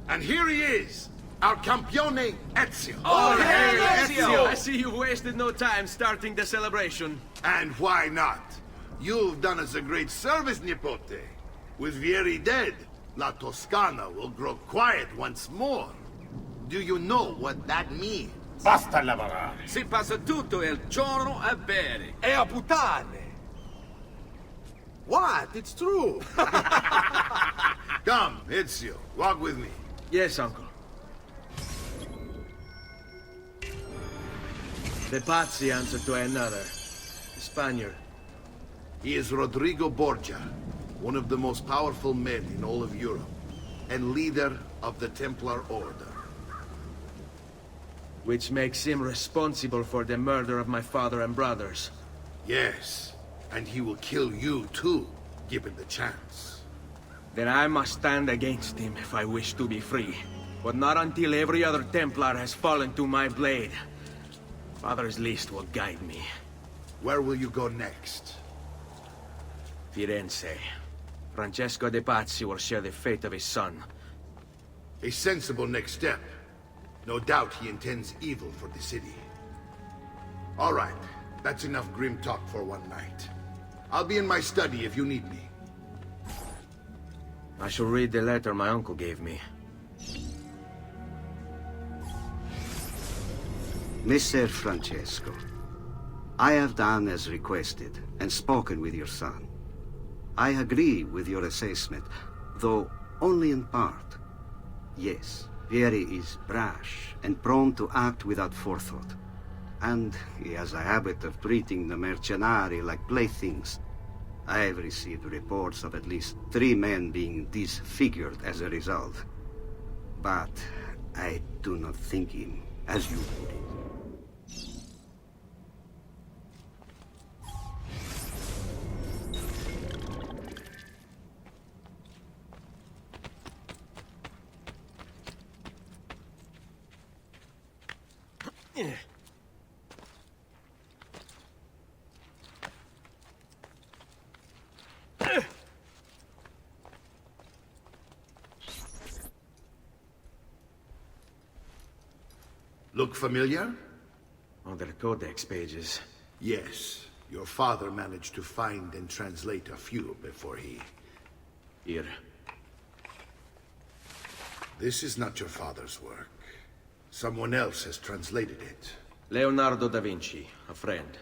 And here he is, our campione Ezio. Oh, hey, Ezio! I see you wasted no time starting the celebration. And why not? You've done us a great service, Nipote. With Vieri dead, La Toscana will grow quiet once more. Do you know what that means? Basta lavorare. Si passa tutto il giorno a bere. E a puttane! What? It's true! Come, Ezio, walk with me. Yes, uncle. The Pazzi answer to another. A Spaniard. He is Rodrigo Borgia, one of the most powerful men in all of Europe, and leader of the Templar Order. Which makes him responsible for the murder of my father and brothers. Yes, and he will kill you too, given the chance. Then I must stand against him if I wish to be free. But not until every other Templar has fallen to my blade. Father's list will guide me. Where will you go next? Firenze. Francesco de Pazzi will share the fate of his son. A sensible next step. No doubt he intends evil for the city. All right, that's enough grim talk for one night. I'll be in my study if you need me. I shall read the letter my uncle gave me. Messer Francesco, I have done as requested and spoken with your son. I agree with your assessment, though only in part. Yes, Vieri is brash and prone to act without forethought. And he has a habit of treating the mercenari like playthings. I have received reports of at least 3 men being disfigured as a result. But I do not think him as you put it. Look familiar? On their codex pages. Yes. Your father managed to find and translate a few before he... Here. This is not your father's work. Someone else has translated it. Leonardo da Vinci, a friend.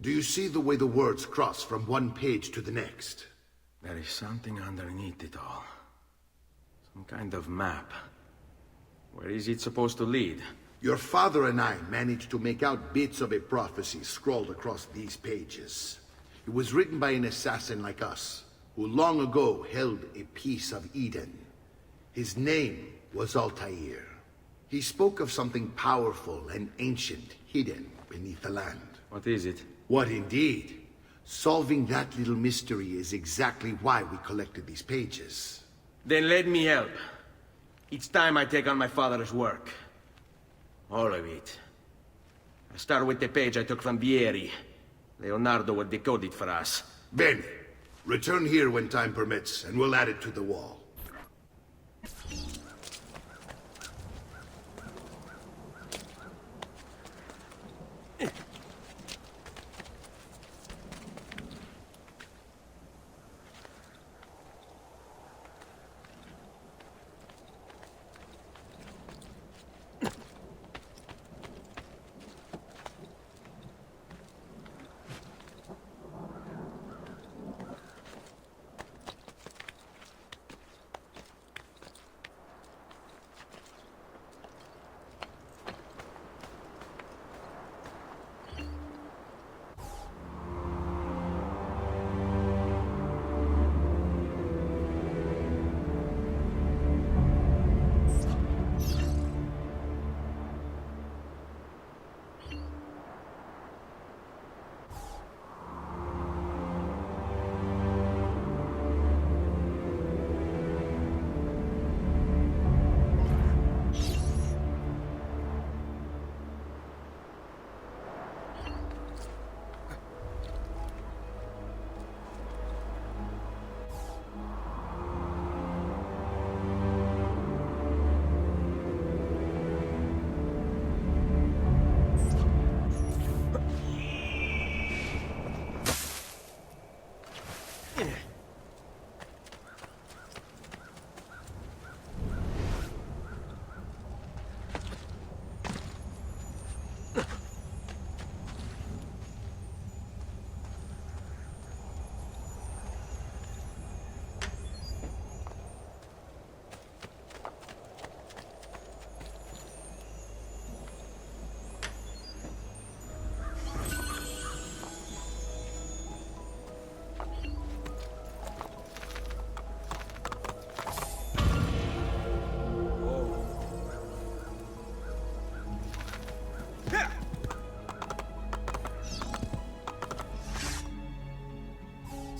Do you see the way the words cross from one page to the next? There is something underneath it all. Some kind of map. Where is it supposed to lead? Your father and I managed to make out bits of a prophecy scrawled across these pages. It was written by an assassin like us, who long ago held a piece of Eden. His name was Altair. He spoke of something powerful and ancient hidden beneath the land. What is it? What indeed? Solving that little mystery is exactly why we collected these pages. Then let me help. It's time I take on my father's work. All of it. I'll start with the page I took from Vieri. Leonardo will decode it for us. Bene. Return here when time permits, and we'll add it to the wall.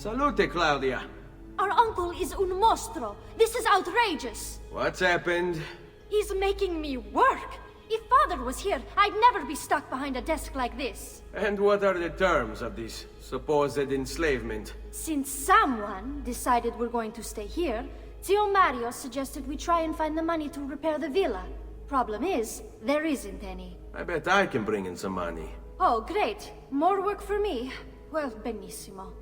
Salute, Claudia. Our uncle is un mostro. This is outrageous. What's happened? He's making me work. If father was here, I'd never be stuck behind a desk like this. And what are the terms of this supposed enslavement? Since someone decided we're going to stay here, Zio Mario suggested we try and find the money to repair the villa. Problem is, there isn't any. I bet I can bring in some money. Oh, great. More work for me. Well, benissimo.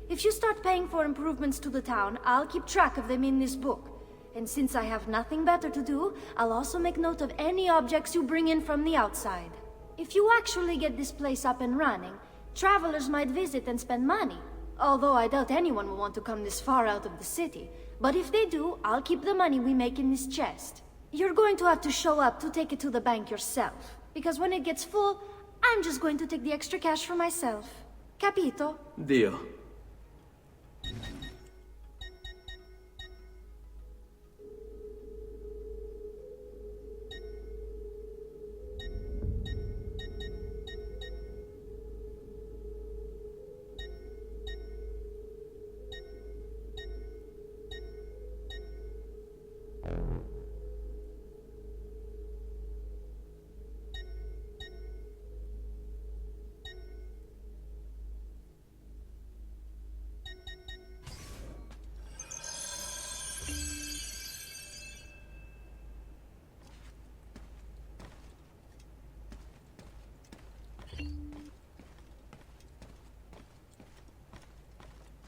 If you start paying for improvements to the town, I'll keep track of them in this book. And since I have nothing better to do, I'll also make note of any objects you bring in from the outside. If you actually get this place up and running, travelers might visit and spend money. Although I doubt anyone will want to come this far out of the city. But if they do, I'll keep the money we make in this chest. You're going to have to show up to take it to the bank yourself. Because when it gets full, I'm just going to take the extra cash for myself. Capito? Deal.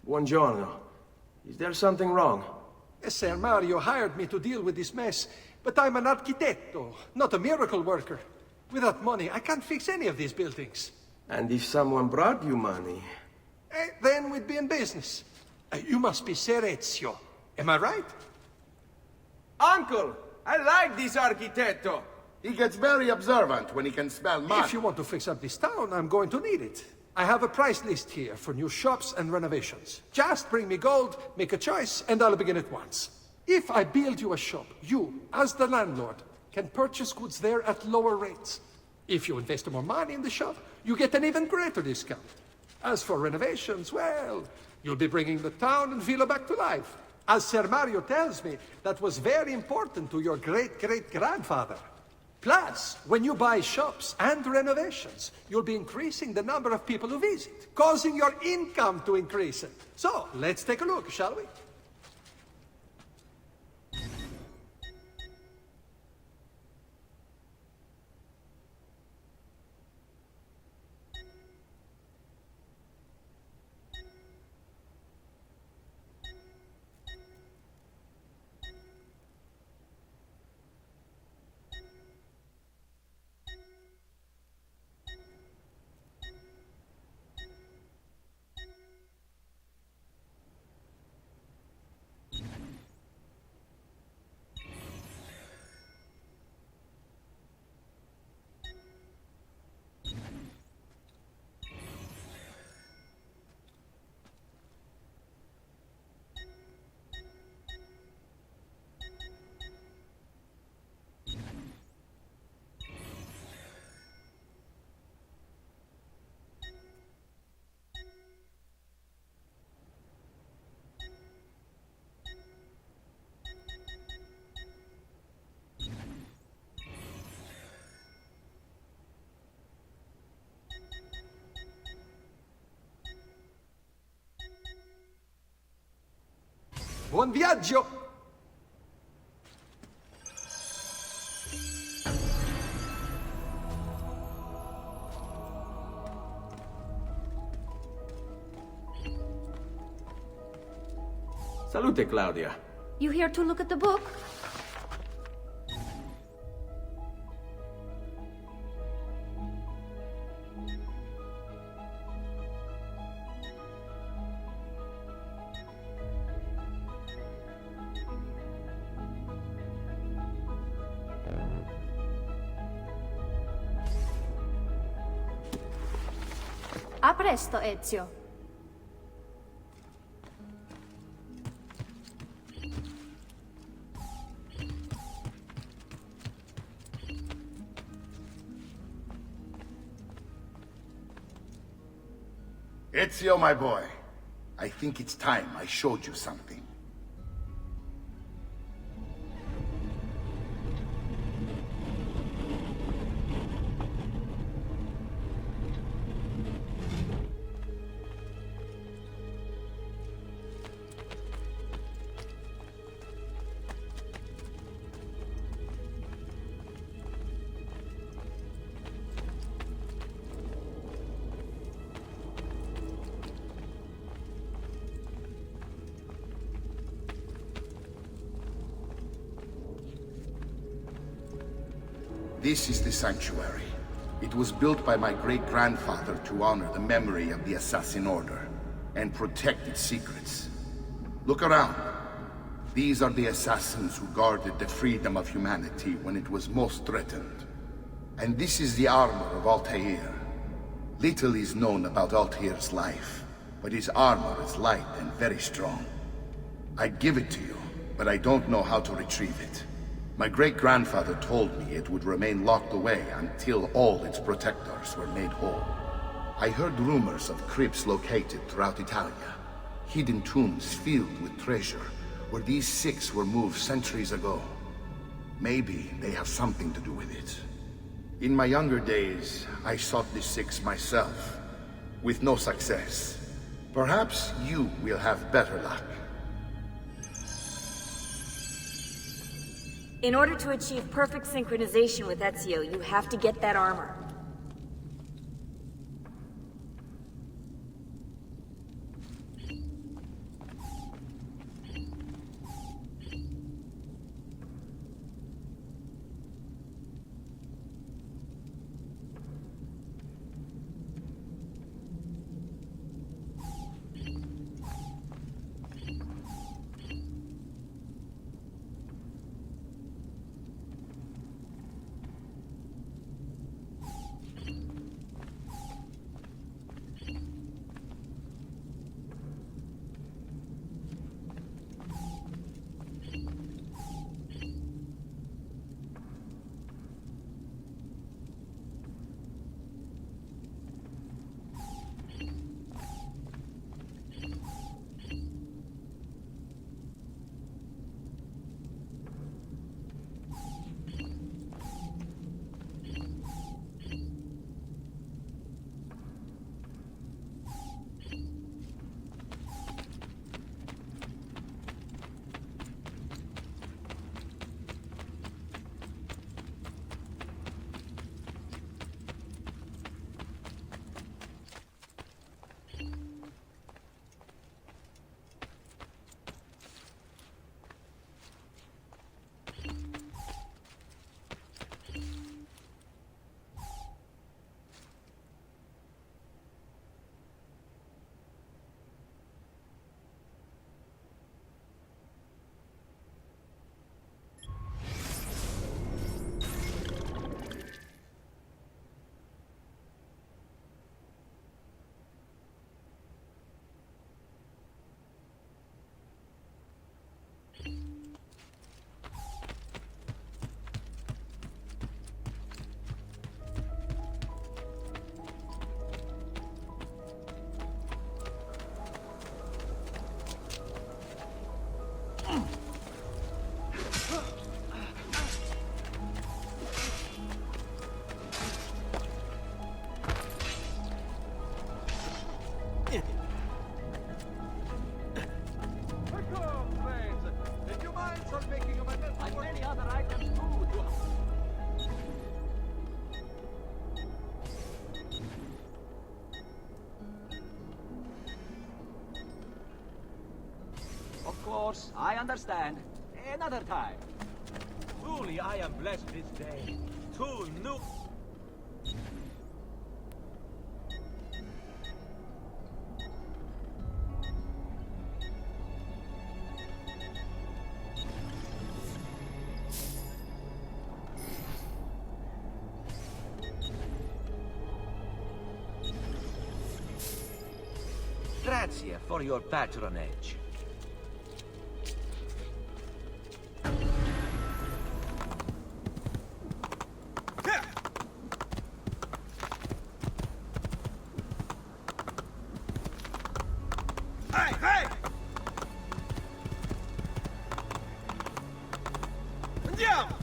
Buongiorno. Is there something wrong? Ser Mario hired me to deal with this mess, but I'm an architetto, not a miracle worker. Without money, I can't fix any of these buildings. And if someone brought you money? Then we'd be in business. You must be Ser Ezio. Am I right? Uncle! I like this architetto! He gets very observant when he can smell mud. If you want to fix up this town, I'm going to need it. I have a price list here for new shops and renovations. Just bring me gold, make a choice, and I'll begin at once. If I build you a shop, you, as the landlord, can purchase goods there at lower rates. If you invest more money in the shop, you get an even greater discount. As for renovations, well, you'll be bringing the town and villa back to life. As Ser Mario tells me, that was very important to your great-great-grandfather. Plus, when you buy shops and renovations, you'll be increasing the number of people who visit, causing your income to increase. So, let's take a look, shall we? Buon viaggio! Salute, Claudia. You here to look at the book? A presto, Ezio. Ezio, my boy, I think it's time I showed you something. This is the sanctuary. It was built by my great-grandfather to honor the memory of the Assassin Order and protect its secrets. Look around. These are the assassins who guarded the freedom of humanity when it was most threatened. And this is the armor of Altair. Little is known about Altair's life, but his armor is light and very strong. I'd give it to you, but I don't know how to retrieve it. My great-grandfather told me it would remain locked away until all its protectors were made whole. I heard rumors of crypts located throughout Italia, hidden tombs filled with treasure, where these six were moved centuries ago. Maybe they have something to do with it. In my younger days, I sought the six myself, with no success. Perhaps you will have better luck. In order to achieve perfect synchronization with Ezio, you have to get that armor. Of course, I understand. Another time. Truly, I am blessed this day. Two new... Grazie for your patronage. Hey! Andiamo!